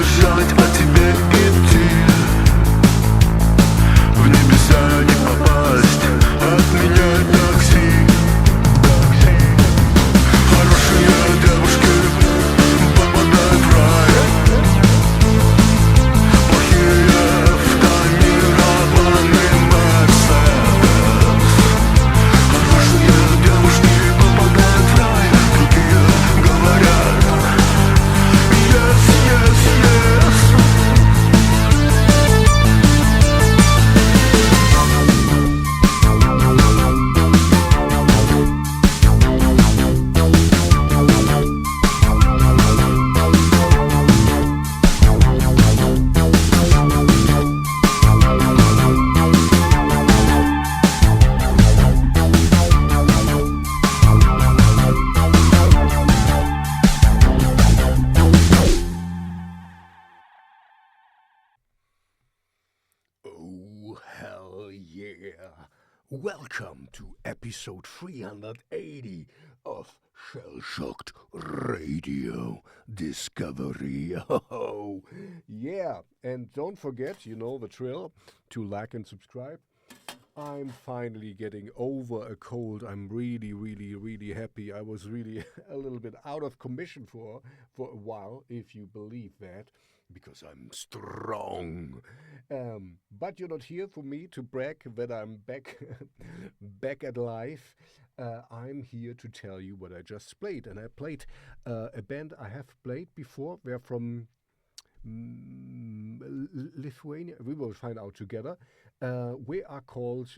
бежать, а тебе идти. В небеса не попасть, отменяй такси. Хорошие девушки попадают в рай. Плохие в тонированный Мерседес. Хорошие девушки попадают в рай. Другие говорят yes, yes, yes. Oh, hell yeah. Welcome to episode 380 of Shellshocked Radio Discovery. Oh, yeah. And don't forget, you know the drill, to like and subscribe. I'm finally getting over a cold. I'm really, really, really happy. I was really a little bit out of commission for a while, if you believe that, because I'm strong. But you're not here for me to brag that I'm back, back at life. I'm here to tell you what I just played. And I played a band I have played before. They're from Lithuania. We will find out together. We are called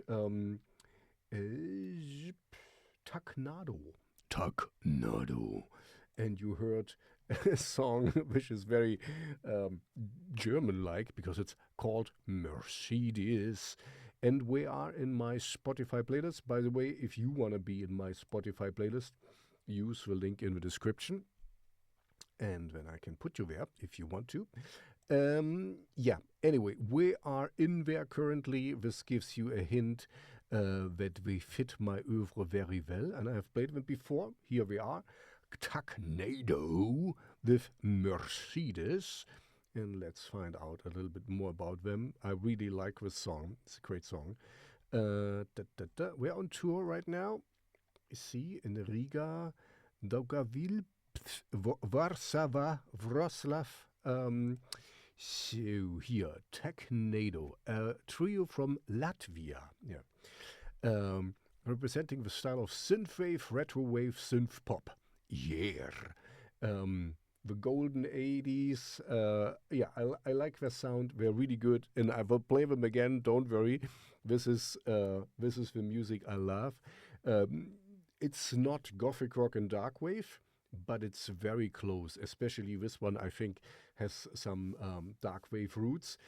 Taknado. Taknado. And you heard a song which is very German-like because it's called Mercedes. And we are in my Spotify playlist. By the way, if you want to be in my Spotify playlist, use the link in the description. And then I can put you there if you want to. Yeah, anyway, we are in there currently. This gives you a hint that they fit my oeuvre very well. And I have played them before. Here we are. Taknado with Mercedes. And let's find out a little bit more about them. I really like this song. It's a great song. We're on tour right now. See, in Riga, Daugaville, Warsaw, Wrocław. So here, Taknado, a trio from Latvia. Yeah. Representing the style of synthwave, retrowave, synth pop. Yeah. The golden 80s. Yeah, I like their sound. They're really good, and I will play them again. Don't worry. This is the music I love. It's not gothic rock and darkwave, but it's very close. Especially this one, I think, has some darkwave roots.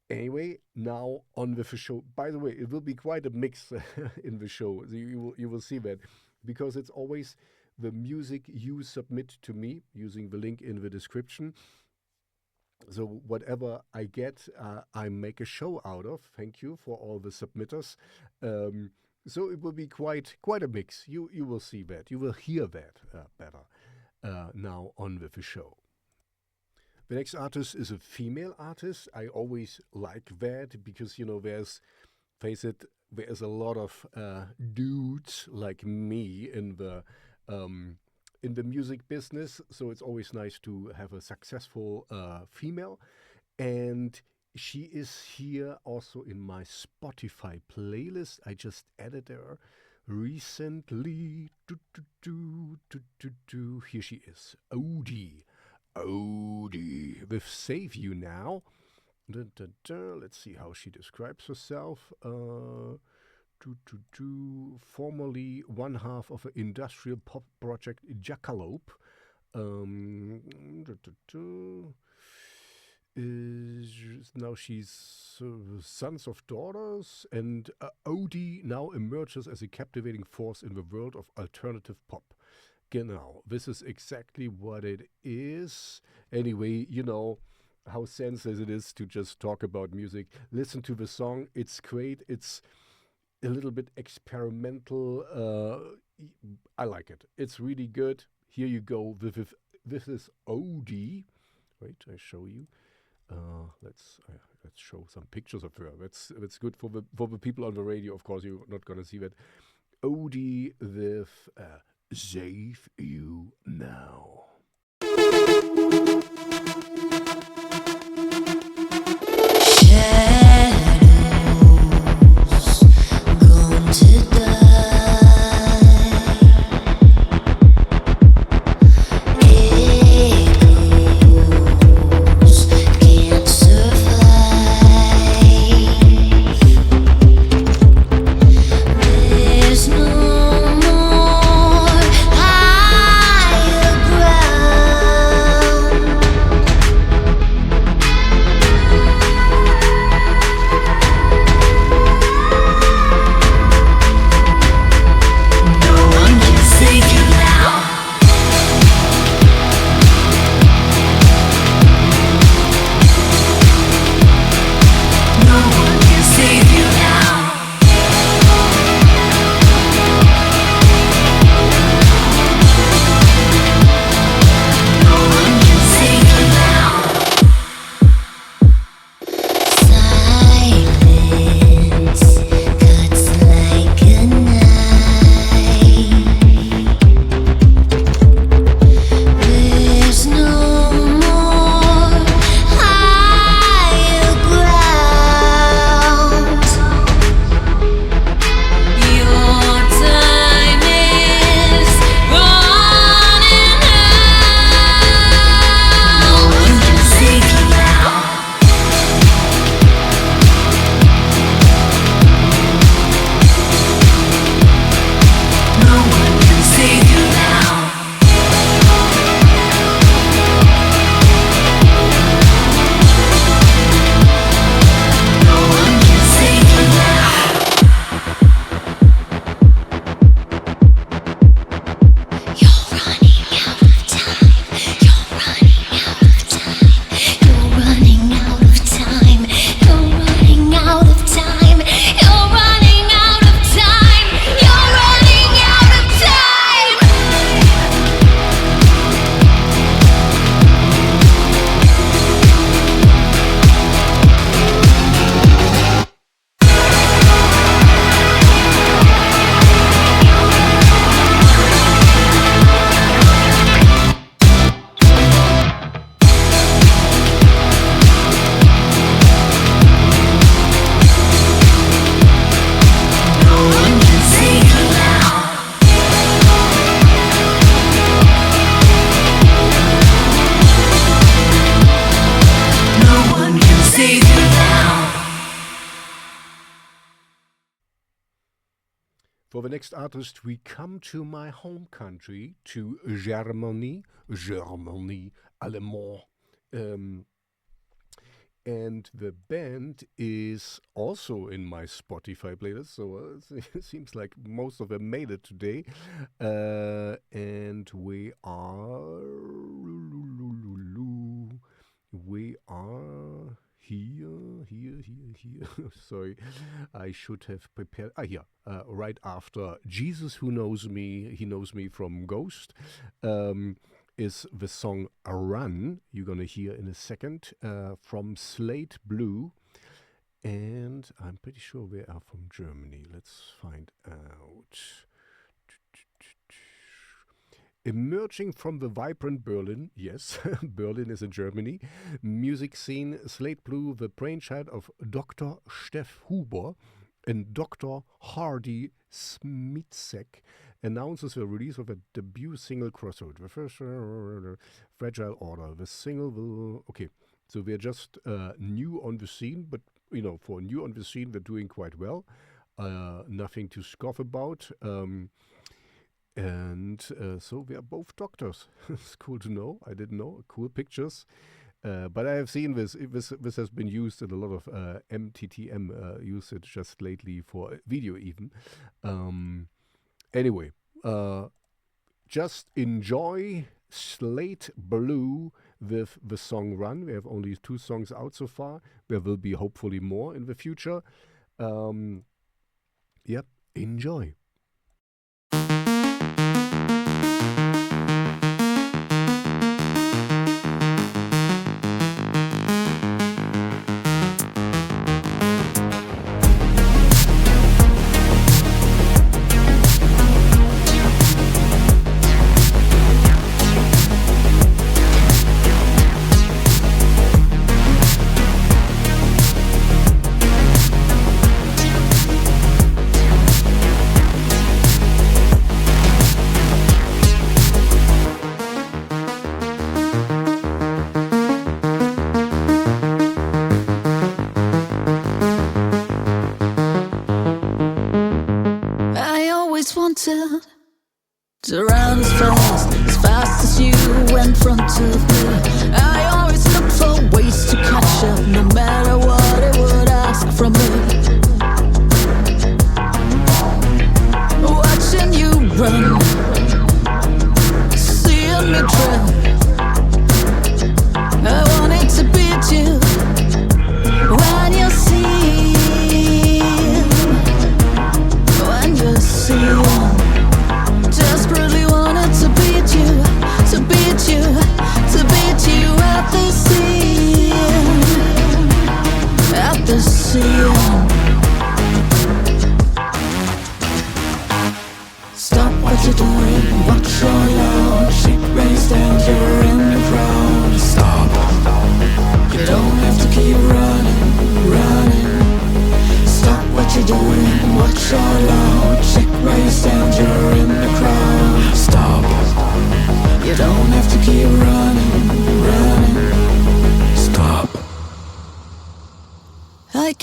Anyway, now on with the show. By the way, it will be quite a mix in the show. You will see that, because it's always the music you submit to me using the link in the description. So whatever I get, I make a show out of. Thank you for all the submitters. So it will be quite a mix. You will see that. You will hear that better now on with the show. The next artist is a female artist. I always like that because, you know, there's a lot of dudes like me in the music business. So it's always nice to have a successful female. And she is here also in my Spotify playlist. I just added her recently. Here she is. OUDi with Save You Now. Let's see how she describes herself. Formerly one half of an industrial pop project Jackalope. Now she's Sons of Daughters, and OUDi now emerges as a captivating force in the world of alternative pop. Genau, this is exactly what it is. Anyway, you know how senseless it is to just talk about music. Listen to the song, it's great, it's a little bit experimental. I like it. It's really good. Here you go. This is OUDi Wait, I show you. Let's show some pictures of her. That's good for the people on the radio. Of course, you're not gonna see that. OUDi with Save You Now. For the next artist, we come to my home country, to Germany, Allemand. And the band is also in my Spotify playlist, so it seems like most of them made it today. And we are here. Sorry, I should have prepared. Right after Jesus, Who Knows Me, He Knows Me from Ghost, is the song Run, you're gonna hear in a second, from Slate Blue. And I'm pretty sure they are from Germany. Let's find out. Emerging from the vibrant Berlin, yes, Berlin is in Germany, music scene, Slate Blue, the brainchild of Dr. Steff Huber and Dr. Hardy Smitzek, announces the release of a debut single, Crossroad. The first, Fragile Order. The single will... Okay, so we're just new on the scene, but, you know, for new on the scene, we're doing quite well. Nothing to scoff about. So we are both doctors. It's cool to know. I didn't know. Cool pictures. But I have seen this. This has been used in a lot of MTTM usage just lately for video even. Anyway, just enjoy Slate Blue with the song Run. We have only 2 songs out so far. There will be hopefully more in the future. Enjoy.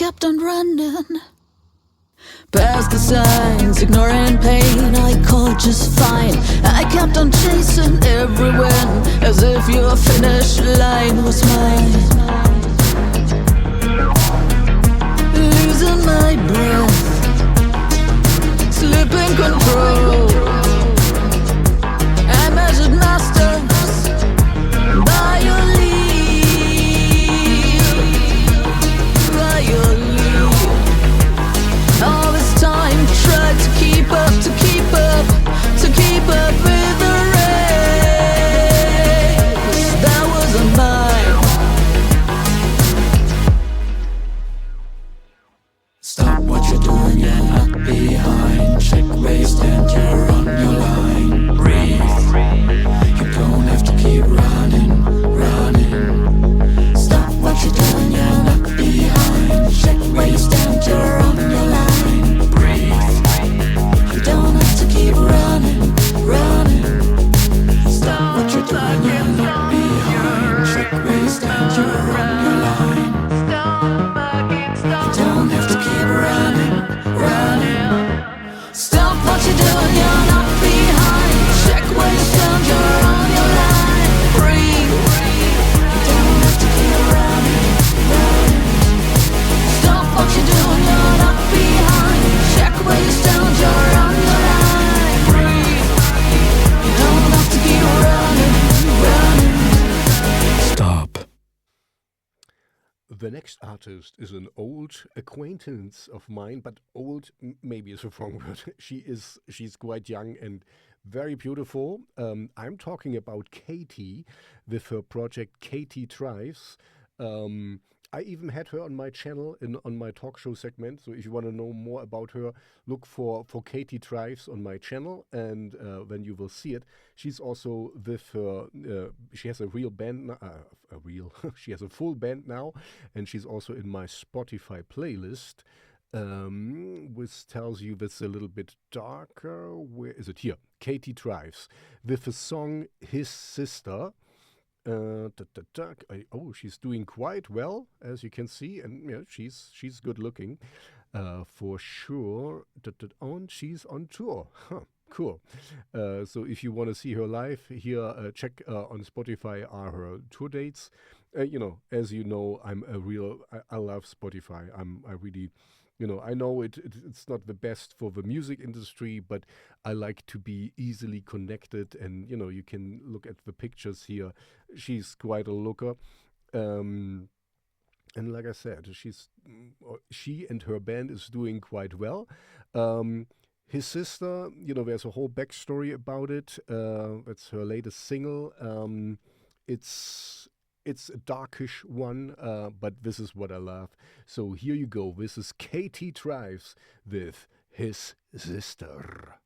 kept on running past the signs, ignoring pain. I called just fine. I kept on chasing every win, as if your finish line was mine. Losing my breath, slipping control. I measured masters by your all this time tried to keep up with the race that wasn't mine. Stop what you're doing and look behind. Check where you stand, you're on your line. Breathe, you don't have to keep running. Stop what you're doing and look behind. Check where you stand, you're on your line. Don't have to keep running. Stop what you're doing and look behind. Check where you stand, you're on your line. You don't have to keep running. Stop what you're doing, you're not behind. Check where you stand, you're on your line. Breathe, You don't have to keep running. stop what you're doing, you're not behind. Check where you stand, you're on your line. Breathe, you don't have to keep running. Stop. The next artist is an old acquaintance of mine, but old maybe is a wrong word. She's quite young and very beautiful. I'm talking about Katie with her project Katie Thrives. I even had her on my channel on my talk show segment. So if you want to know more about her, look for Katie Thrives on my channel, and then you will see it. She's also with her. She has a real band. She has a full band now, and she's also in my Spotify playlist, which tells you that's a little bit darker. Where is it? Here, Katie Thrives with the song "His Sister." She's doing quite well, as you can see, and she's good looking, for sure. And she's on tour. Cool. So if you want to see her live, here check on Spotify are her tour dates. As you know, I love Spotify. I really. I know it's not the best for the music industry, but I like to be easily connected, and you can look at the pictures here. She's quite a looker, and like I said, she and her band is doing quite well. His sister, there's a whole backstory about it. It's her latest single. It's a darkish one, but this is what I love. So here you go. This is Katie Thrives with His Sister.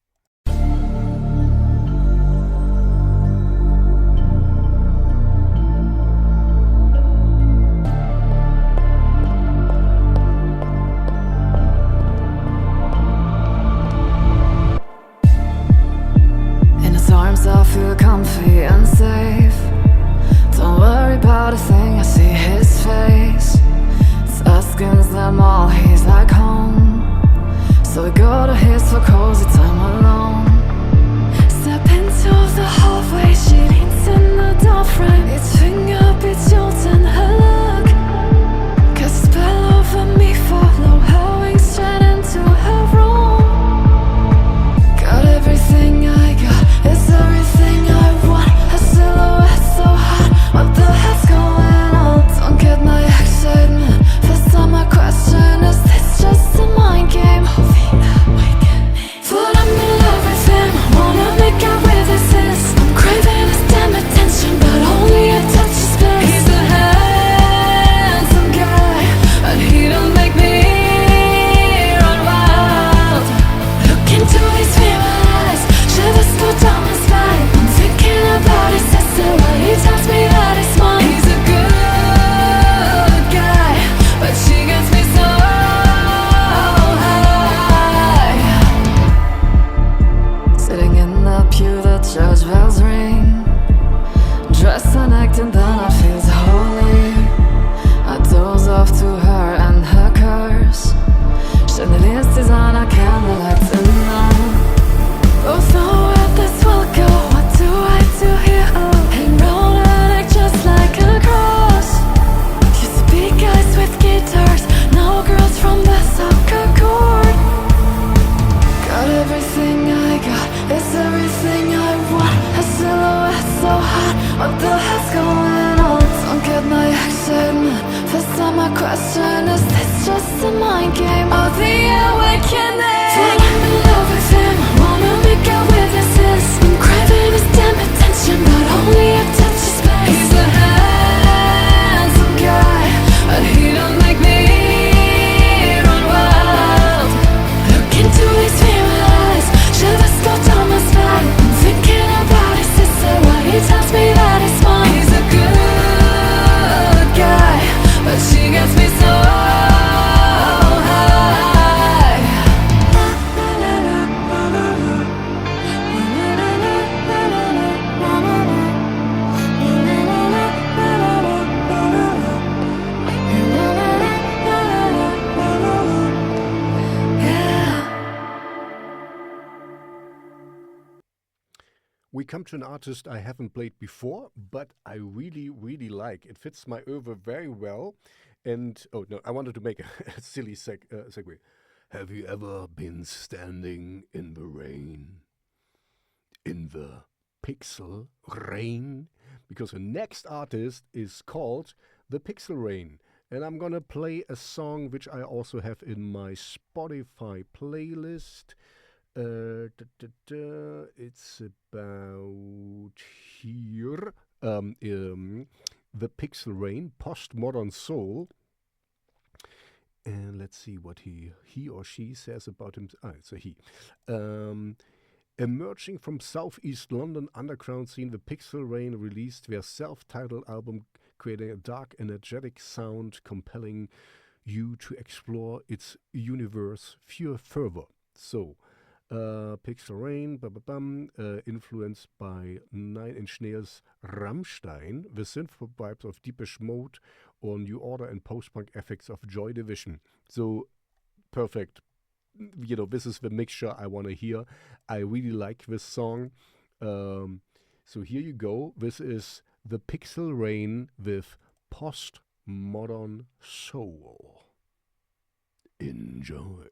In his arms I feel comfy and safe. Don't worry about a thing, I see his face. It's asking them all, he's like home. So we go to his for cozy time alone. Step into the hallway, she leans in the doorframe. Each fingerbeat jolting her look. Cast a spell over me, follow her wings straight into her room. Got everything I got, it's everything I want. Her silhouette so hot, what the heck's going on? Don't get my excitement. First time I question, is this just a mind game? But my question, is this just a mind game or the awakening? Fall in love with him, wanna make out witnesses. I'm craving his damn attention, but only a touch of space. He's a handsome guy, but he don't make me run wild. Look into his feral eyes, shivers go down my spine. I'm thinking about his sister, what he tells me that he's mine. He's a good guy, but she gets me so high. We come to an artist I haven't played before, but I really, really like. It fits my oeuvre very well. And, oh no, I wanted to make a silly segue. Have you ever been standing in the rain? In the pixel rain? Because the next artist is called The Pixel Rain. And I'm gonna play a song which I also have in my Spotify playlist. It's about here. The Pixel Rain, Postmodern Soul. And let's see what he or she says about him. It's a he. Emerging from Southeast London underground scene, The Pixel Rain released their self-titled album, creating a dark, energetic sound, compelling you to explore its universe further. So, Pixel Rain, influenced by 9 Inch Nails' Rammstein, the synth vibes of Deepish Mode, or New Order and post-punk effects of Joy Division. So, perfect. You know, this is the mixture I want to hear. I really like this song. So here you go. This is The Pixel Rain with Postmodern Soul. Enjoy.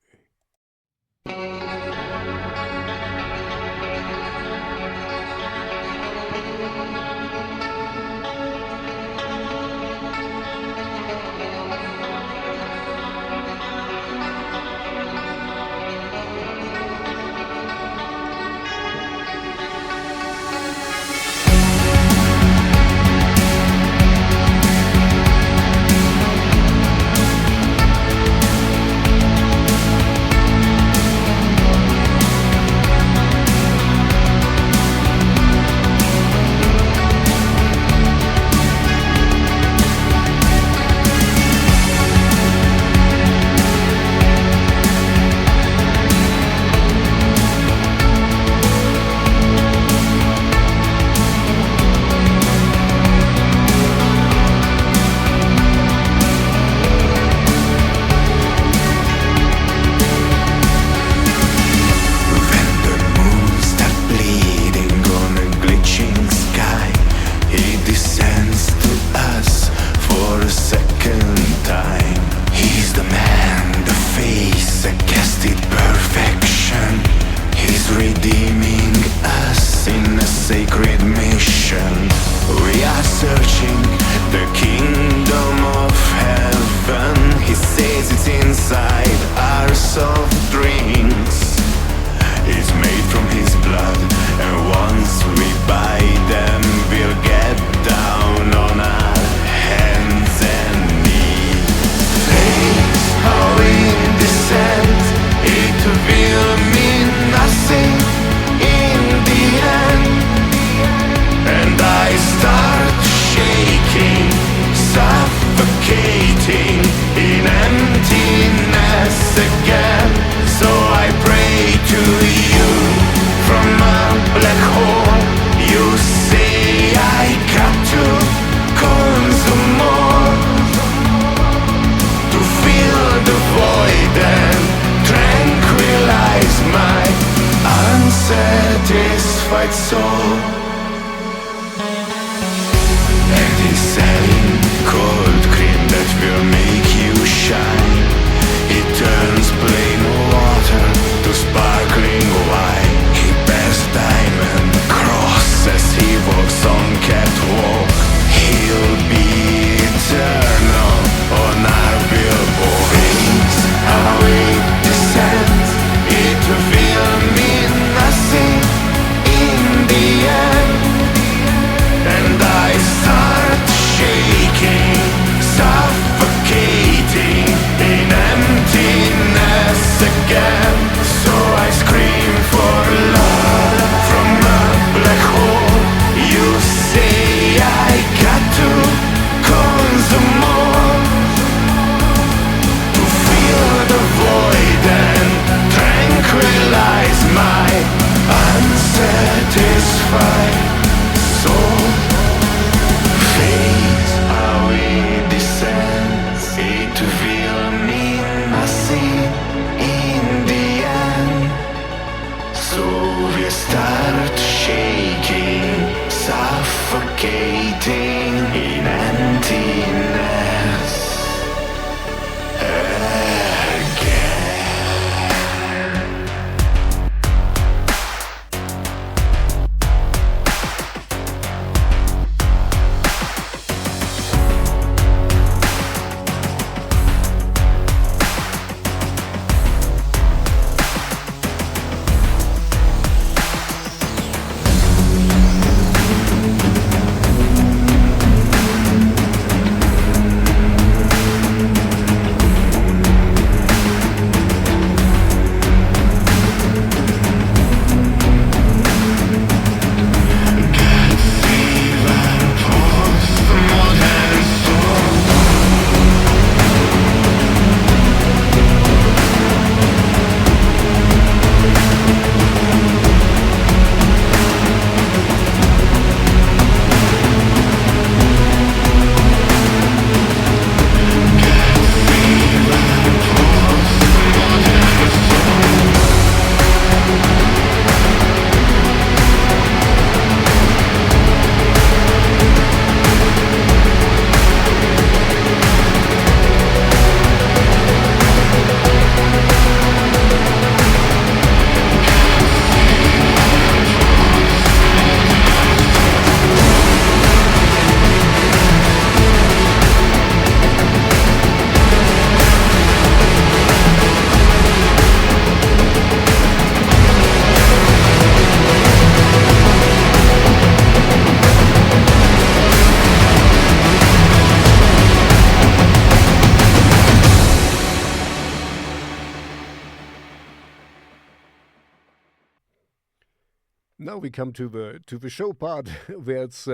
now we come to the show part where it's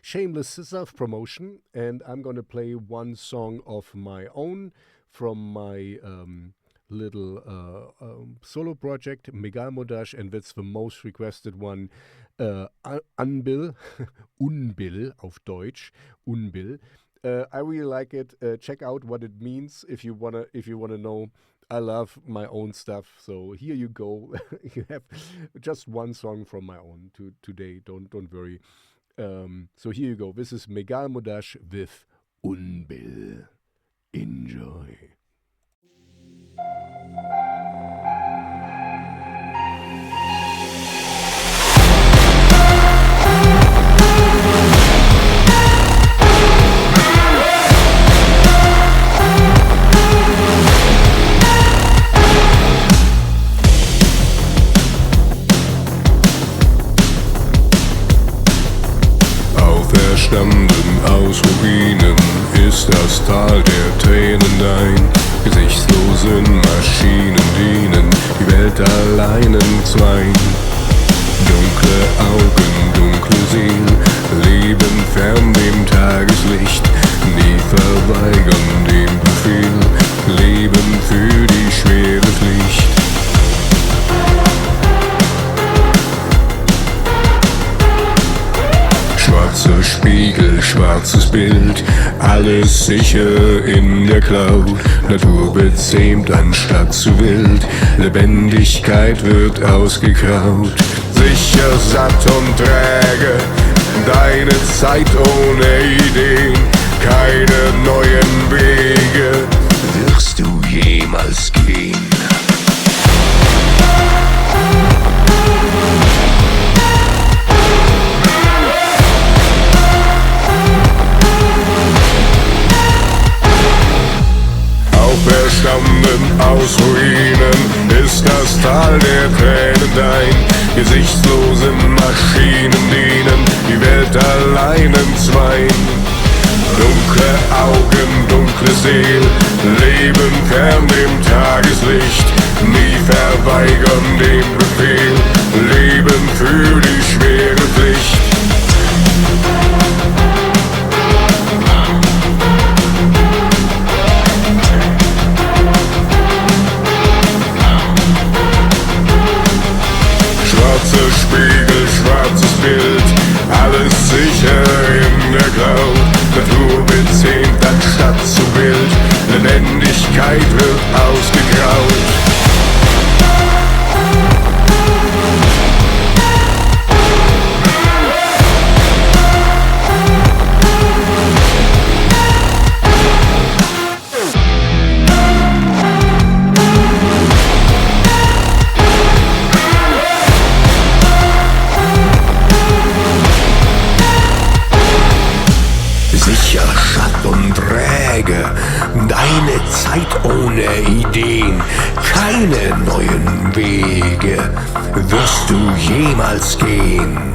shameless self-promotion, and I'm gonna play one song of my own from my little solo project Megalmodas, and that's the most requested one. Unbill, Unbill auf Deutsch, Unbill. I really like it. Check out what it means if you wanna know. I love my own stuff, so here you go. You have just one song from my own today. Don't worry. So here you go. This is Megalmodas with Unbill. Enjoy. Auferstanden aus Ruinen ist das Tal der Tränen dein. Gesichtslosen Maschinen dienen die Welt allein entzweien. Dunkle Augen, dunkle Seelen leben fern dem Tageslicht. Nie verweigern den Befehl, leben für die schwere Pflicht. Schwarzer Spiegel, schwarzes Bild, alles sicher in der Cloud. Natur bezähmt anstatt zu wild, Lebendigkeit wird ausgekraut. Sicher, satt und träge, deine Zeit ohne Ideen, keine neuen Wege, wirst du jemals gehen. Auferstanden aus Ruinen ist das Tal der Tränen dein. Gesichtslosen Maschinen dienen die Welt allein entzweien. Dunkle Augen, dunkle Seelen leben fern dem Tageslicht. Nie verweigern den Befehl, leben für die schwere Pflicht. Schwarzer Spiegel, schwarzes Bild, alles sicher in der Cloud. Natur bezähmt anstatt zu wild, Lebendigkeit wird ausgegraut. Sicher, Schatt und träge, deine Zeit ohne Ideen, keine neuen Wege, wirst du jemals gehen.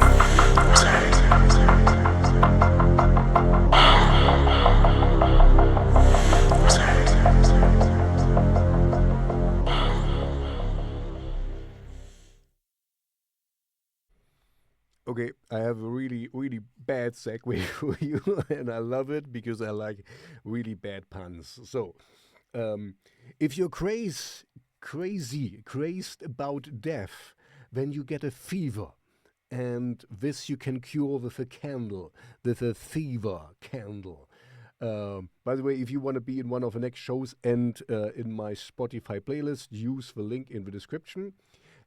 Okay, I have a really, really bad segue for you, and I love it because I like really bad puns. So, if you're crazed about death, then you get a fever. And this you can cure with a candle, with a fever candle. By the way, if you want to be in one of the next shows and in my Spotify playlist, use the link in the description.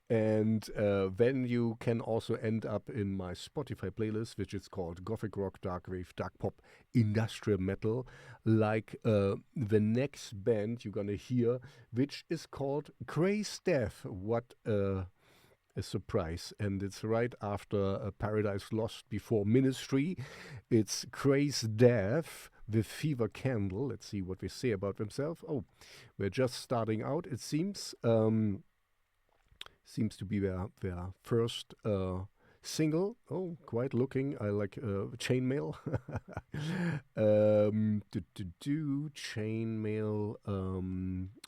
And then you can also end up in my Spotify playlist, which is called Gothic Rock, Darkwave, Dark Pop, Industrial Metal, like the next band you're going to hear, which is called Crazed Death. What a surprise. And it's right after Paradise Lost before Ministry. It's Crazed Death with Fever Candle. Let's see what they say about themselves. Oh, we're just starting out, it seems. Seems to be their first single. Oh, quite looking. I like chainmail. Chainmail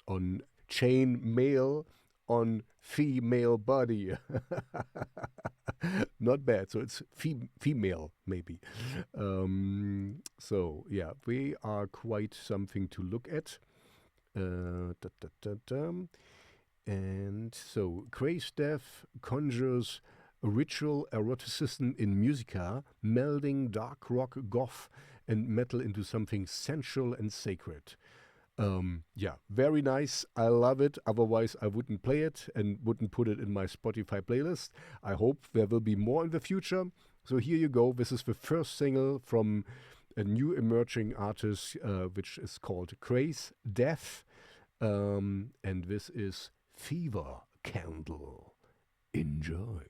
on chainmail on female body. Not bad. So it's female, maybe. So yeah, we are quite something to look at. And so, Craze Death conjures a ritual eroticism in musica, melding dark rock, goth, and metal into something sensual and sacred. Yeah, very nice. I love it. Otherwise, I wouldn't play it and wouldn't put it in my Spotify playlist. I hope there will be more in the future. So here you go. This is the first single from a new emerging artist, which is called Craze Death. And this is Fever Candle. Enjoy.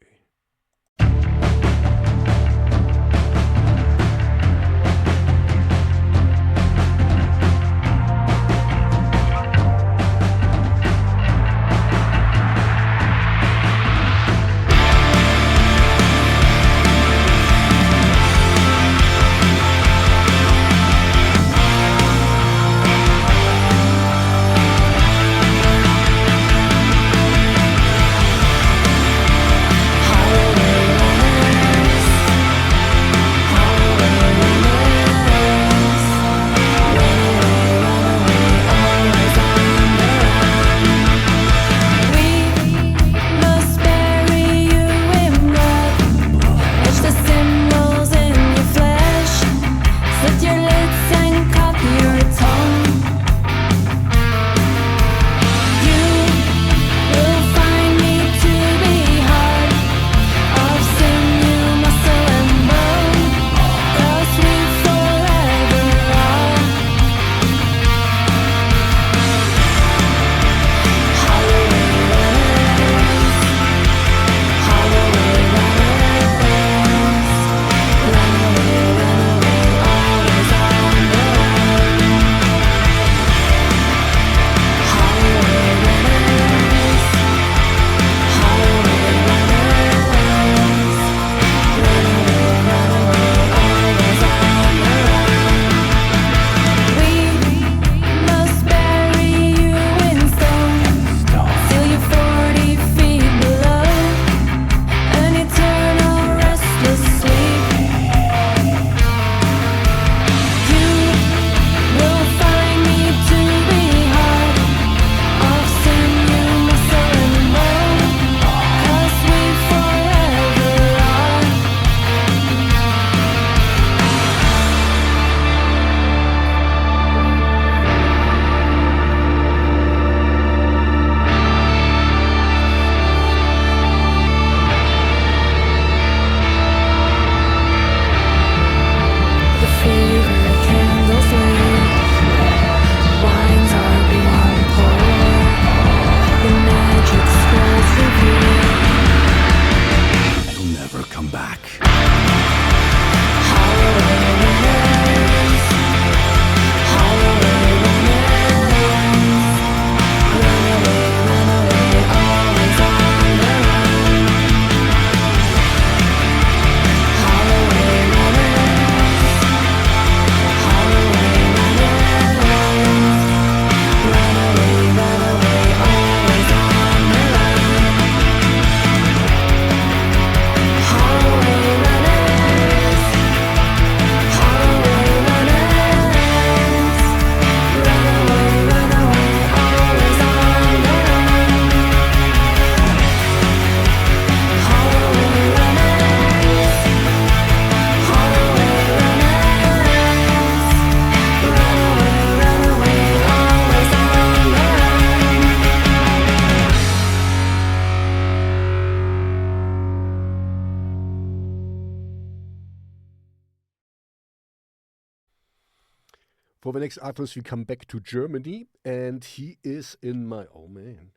For the next artist, we come back to Germany, and he is in my... Oh, man.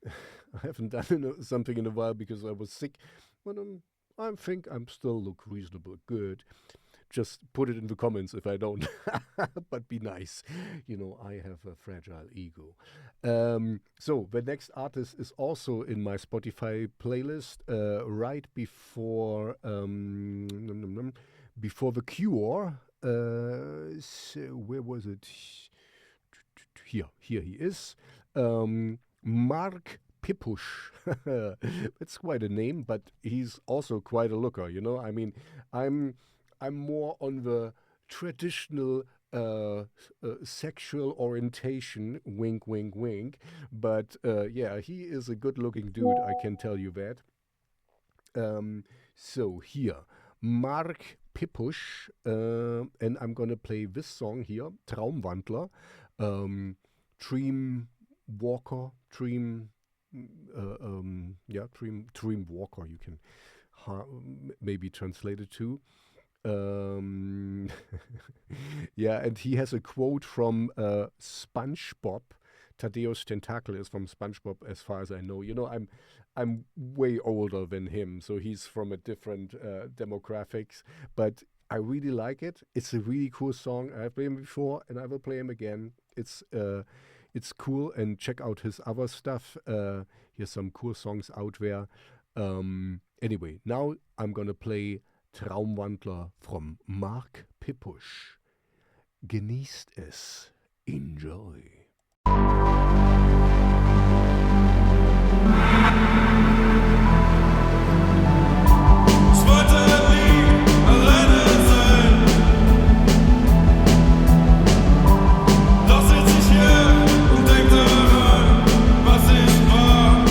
I haven't done something in a while because I was sick, but I think I'm still look reasonable good. Just put it in the comments if I don't, but be nice. You know, I have a fragile ego. So the next artist is also in my Spotify playlist, right before The Cure. So where was it? Here he is. Marc Pipusch. It's quite a name, but he's also quite a looker, you know. I mean, I'm more on the traditional sexual orientation, wink, wink, wink. But yeah, he is a good-looking dude, I can tell you that. So here, Marc Pipusch, and I'm gonna play this song here, Traumwandler, Dream Walker, Dream Walker, you can maybe translate it to. Yeah, and he has a quote from SpongeBob. Thaddeus Tentacle is from SpongeBob, as far as I know. You know, I'm way older than him, so he's from a different demographics. But I really like it. It's a really cool song. I've played him before, and I will play him again. It's cool, and check out his other stuff. Here's some cool songs out there. Anyway, now I'm gonna play Traumwandler from Marc Pipusch. Genießt es. Enjoy. Ich wollte nie alleine sein, doch sitz ich hier und denk daran, was ich war,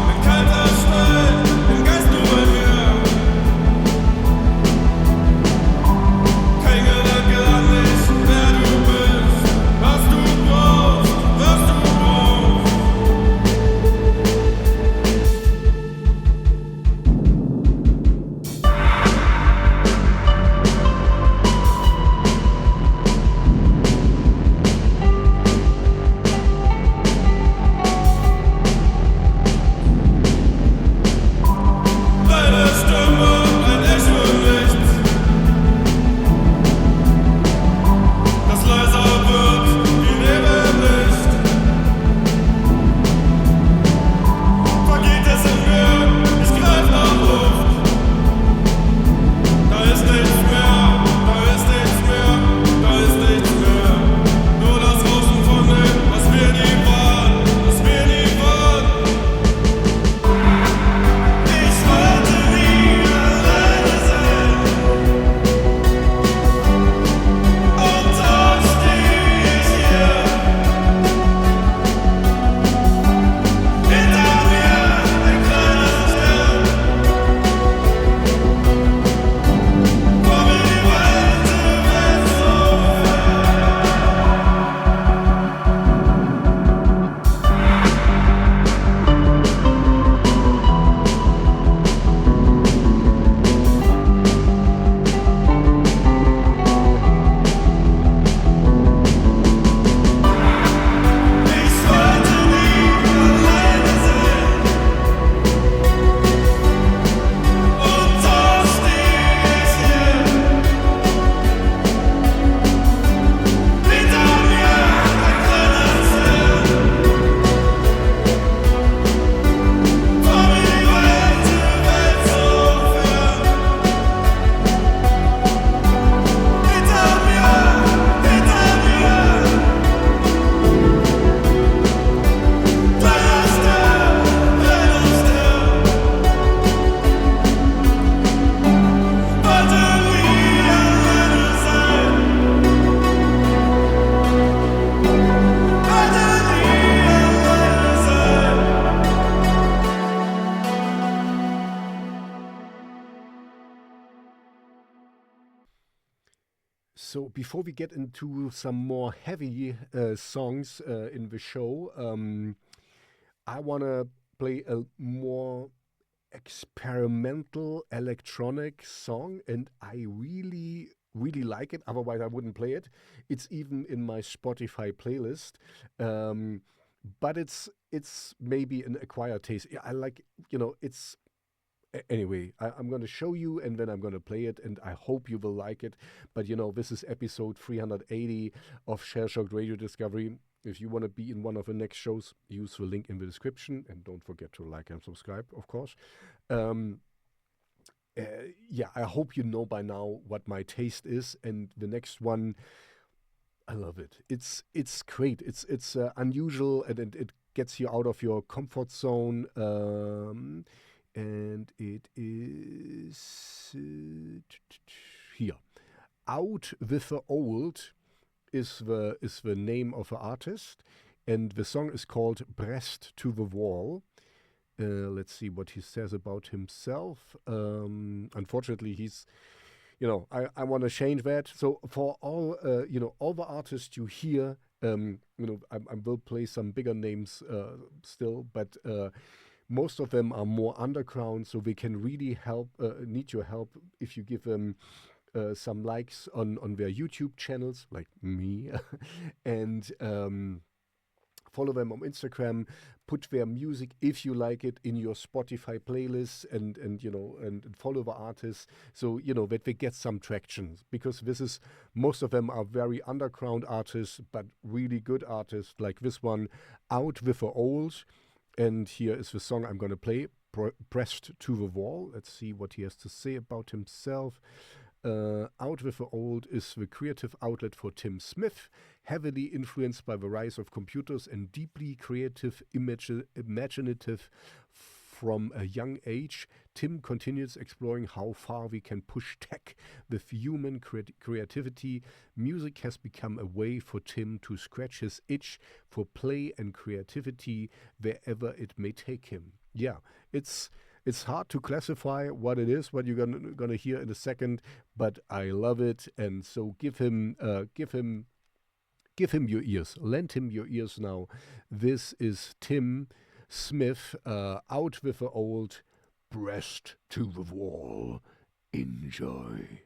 ein kalter Stein, im Geist nur bei mir, kein Gedanke an dich, wer du bist, was du brauchst. Deine Stimme, ein Echo im Nichts, das leiser wird wie Nebellicht. Vergeht es in mir, ich greif nach Luft. Da ist nichts mehr, da ist nichts mehr, da ist nichts mehr. Nur das Rauschen von dem, was wir nie waren, was wir nie waren. Ich wollte nie alleine sein, und doch steh ich hier. Hinter mir ein kleiner Stern, vor mir die weite Welt so Ich wollte nie alleine sein, und doch steh ich hier. Hinter mir ein kleiner Stern, vor mir die weite Welt so fern. Hinter mir, kleiner Stern, kleiner Stern. Wollte nie alleine sein, wollte nie alleine sein. So before we get into some more heavy songs in the show, I want to play a more experimental electronic song, and I really, really like it. Otherwise, I wouldn't play it. It's even in my Spotify playlist. But it's maybe an acquired taste. Yeah, I like, you know, it's anyway, I'm going to show you, and then I'm going to play it, and I hope you will like it. But, you know, this is episode 380 of Shellshocked Radio Discovery. If you want to be in one of the next shows, use the link in the description, and don't forget to like and subscribe, of course. Yeah, I hope you know by now what my taste is, and the next one, I love it. It's great. It's unusual, and it gets you out of your comfort zone. And it is here. Out with the Old is the name of the artist, and the song is called Breast to the Wall. Let's see what he says about himself. Unfortunately, he's, I want to change that. So for all, all the artists you hear, I will play some bigger names still, but most of them are more underground, so they can really need your help if you give them some likes on their YouTube channels, like me, and follow them on Instagram, put their music, if you like it, in your Spotify playlists, and follow the artists, so that they get some traction, because most of them are very underground artists, but really good artists, like this one, Out with the Old. And here is the song I'm going to play, Pressed to the Wall. Let's see what he has to say about himself. Out with the Old is the creative outlet for Tim Smith, heavily influenced by the rise of computers and deeply creative, imaginative from a young age. Tim continues exploring how far we can push tech with human creativity. Music has become a way for Tim to scratch his itch for play and creativity wherever it may take him. Yeah, it's hard to classify what it is, what you're gonna hear in a second, but I love it, and so give him your ears, lend him your ears now. This is Tim Smith, Out with the Old, Breast to the Wall. Enjoy.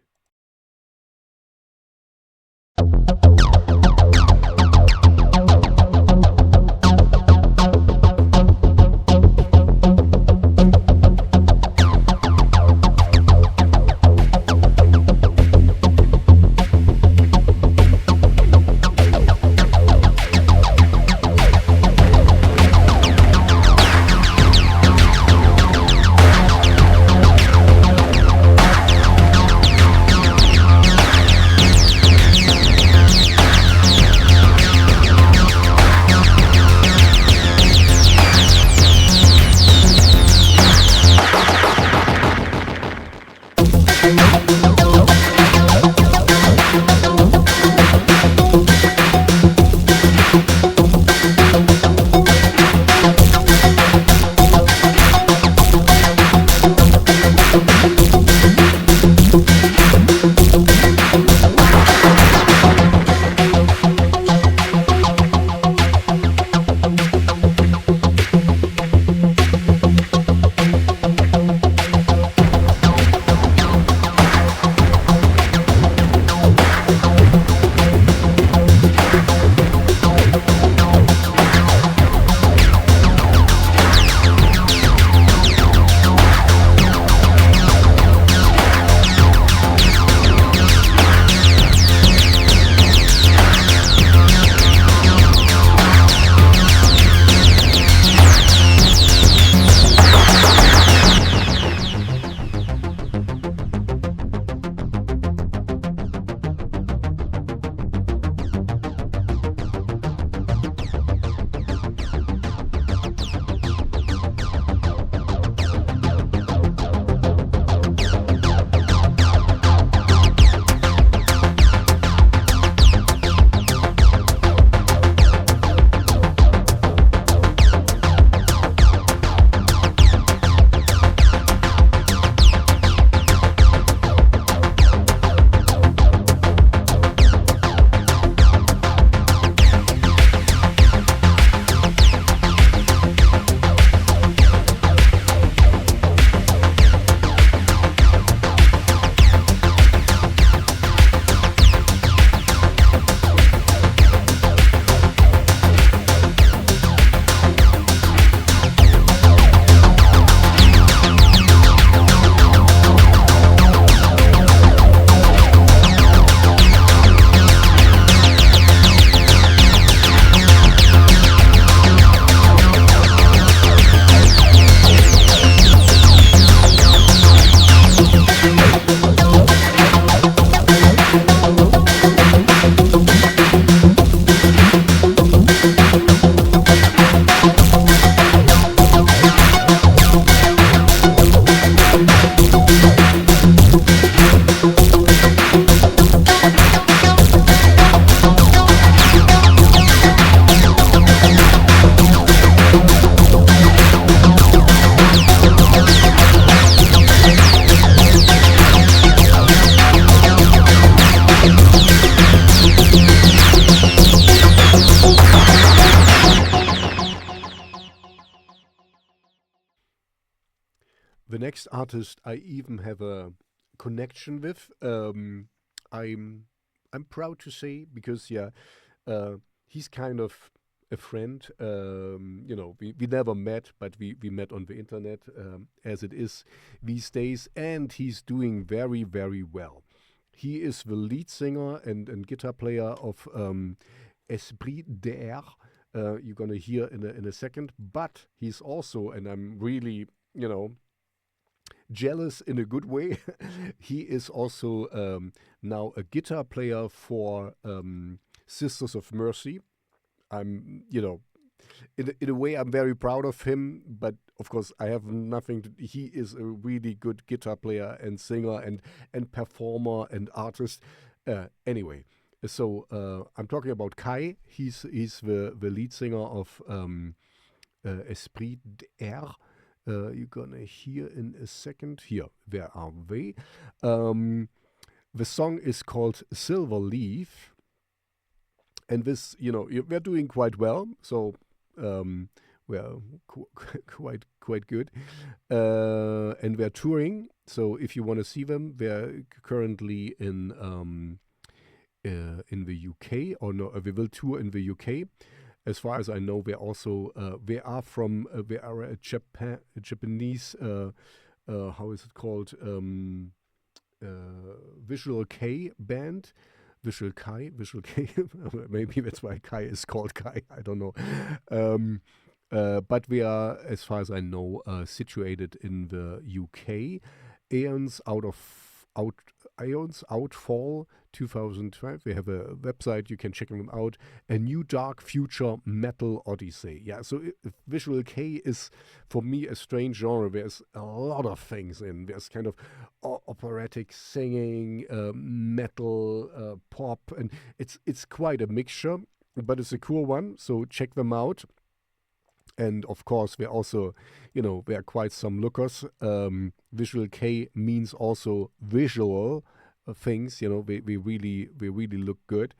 The next artist I even have a connection with. I'm proud to say, because he's kind of a friend. We never met, but we met on the internet, as it is these days, and he's doing very, very well. He is the lead singer and guitar player of Esprit. You're gonna hear in a second, but he's also, and I'm really, jealous in a good way. He is also now a guitar player for Sisters of Mercy. I'm, in a way, I'm very proud of him, but of course, I have nothing to. He is a really good guitar player and singer and performer and artist. Anyway, so I'm talking about Kai. He's the lead singer of Esprit. You're gonna hear in a second. Here, where are they? The song is called Silver Leaf. And this, we're doing quite well, so we're quite good. And we're touring, so if you want to see them, they're currently in the UK, or no, we will tour in the UK. As far as I know, they are a Japanese, how is it called, Visual K band. Visual K, maybe that's why Kai is called Kai, I don't know. But we are, as far as I know, situated in the UK. Aeons Outfall 2012. We have a website, you can check them out. A New Dark Future Metal Odyssey. Yeah, so Visual K is, for me, a strange genre. There's a lot of things in. There's kind of operatic singing, metal, pop, and it's quite a mixture, but it's a cool one, so check them out. And of course, we're also, there are quite some lookers. Visual K means also visual things. We really look good.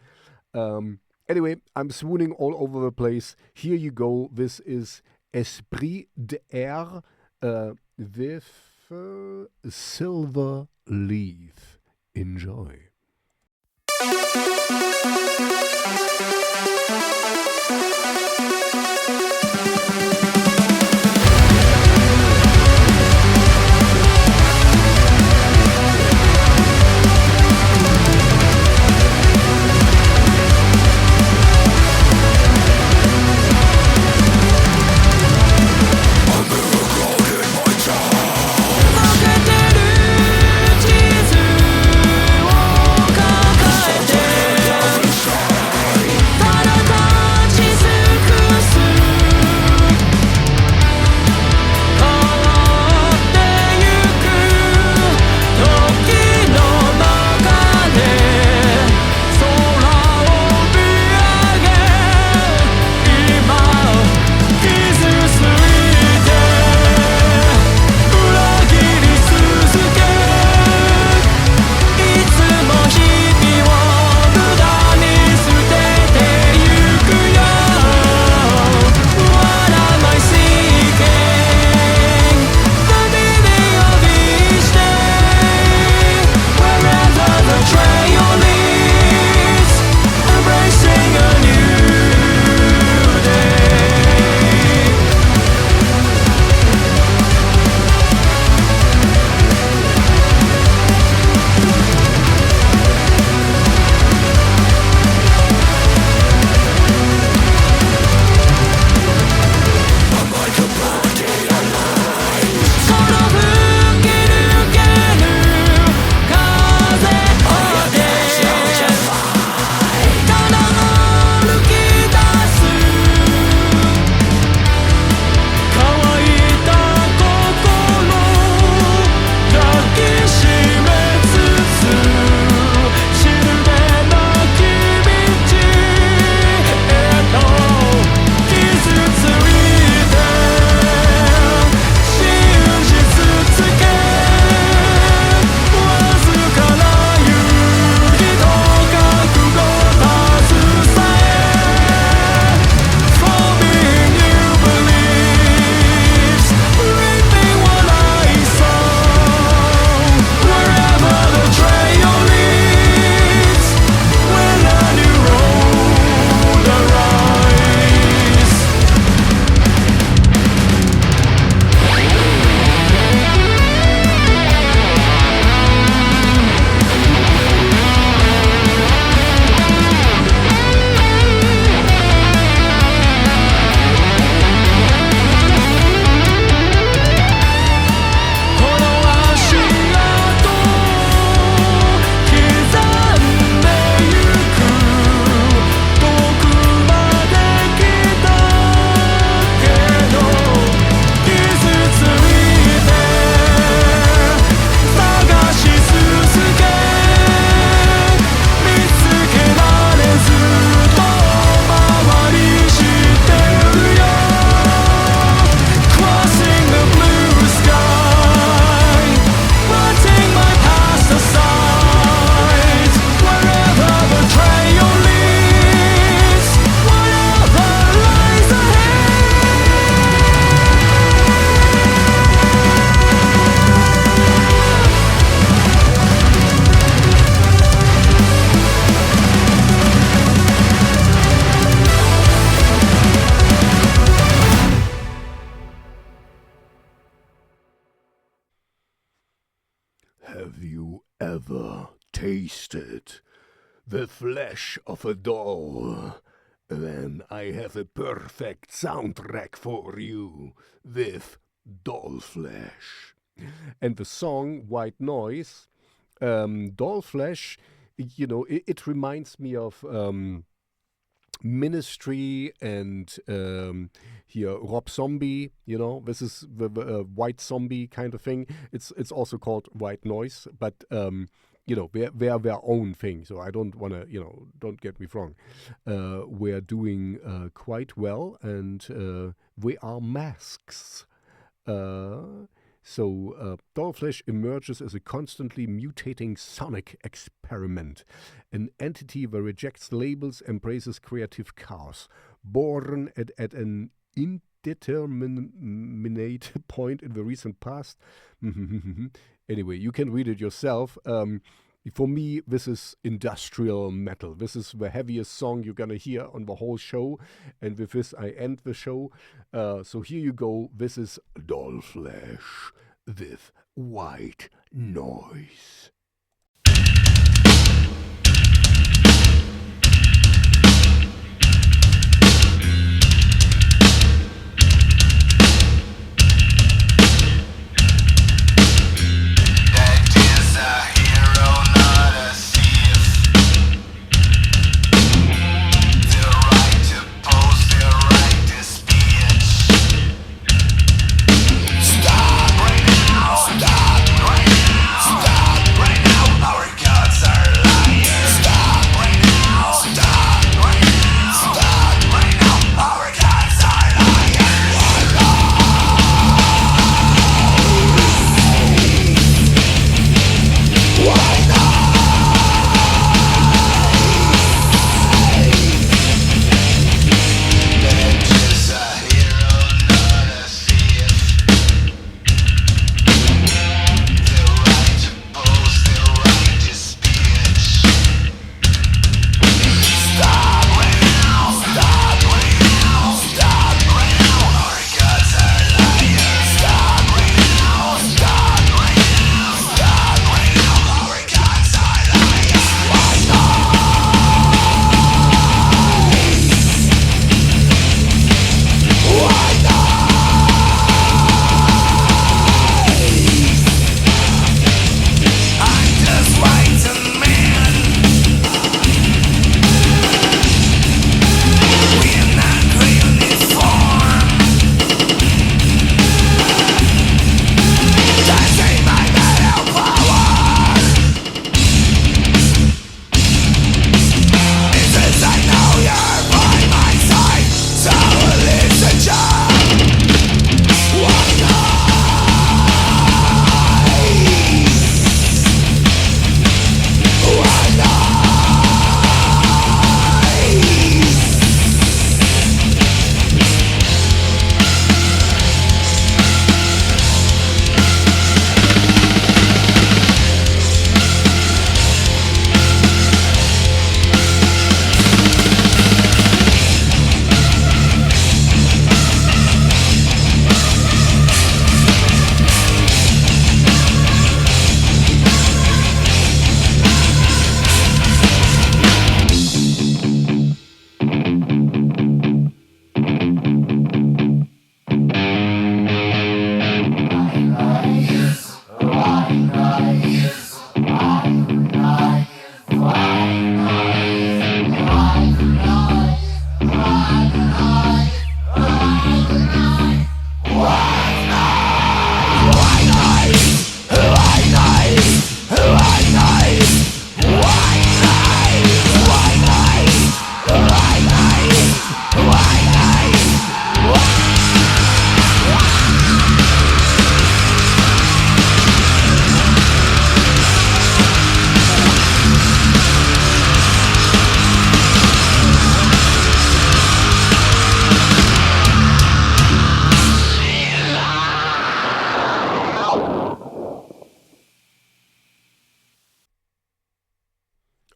Anyway, I'm swooning all over the place. Here you go. This is Esprit with Silver Leaf. Enjoy. Diese tasted the flesh of a doll, then I have a perfect soundtrack for you with Dollflesh. And the song White Noise, Dollflesh, it reminds me of Ministry and here Rob Zombie. This is the White Zombie kind of thing. It's also called White Noise, but they're their own thing. So I don't want to, don't get me wrong. We're doing quite well, and we are masks. So Dollflesh emerges as a constantly mutating sonic experiment, an entity that rejects labels, embraces creative chaos, born at an indeterminate point in the recent past. Anyway, you can read it yourself. For me, this is industrial metal. This is the heaviest song you're going to hear on the whole show. And with this, I end the show. So here you go. This is Dollflesh with White Noise.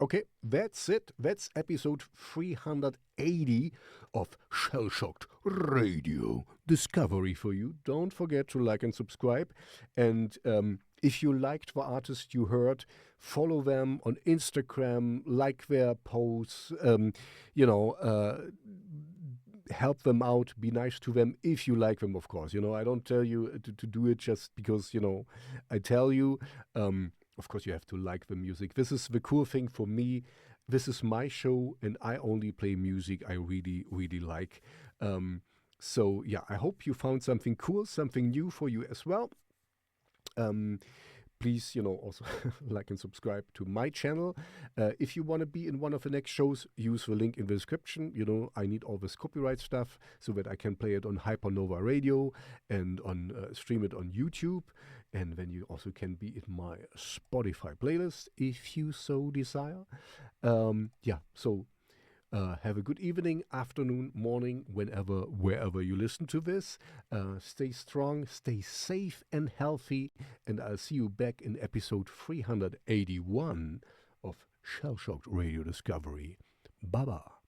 Okay, that's it. That's episode 380 of Shellshocked Radio. Discovery for you. Don't forget to like and subscribe. And If you liked the artist you heard, follow them on Instagram, like their posts, help them out, be nice to them if you like them, of course. I don't tell you to do it just because, I tell you. Of course, you have to like the music. This is the cool thing for me. This is my show, and I only play music I really, really like. So, yeah, I hope you found something cool, something new for you as well. Please, also like and subscribe to my channel. If you want to be in one of the next shows, use the link in the description. I need all this copyright stuff so that I can play it on Hypernova Radio and on stream it on YouTube. And then you also can be in my Spotify playlist if you so desire. Have a good evening, afternoon, morning, wherever you listen to this. Stay strong, stay safe and healthy, and I'll see you back in episode 381 of Shellshocked Radio Discovery. Bye-bye.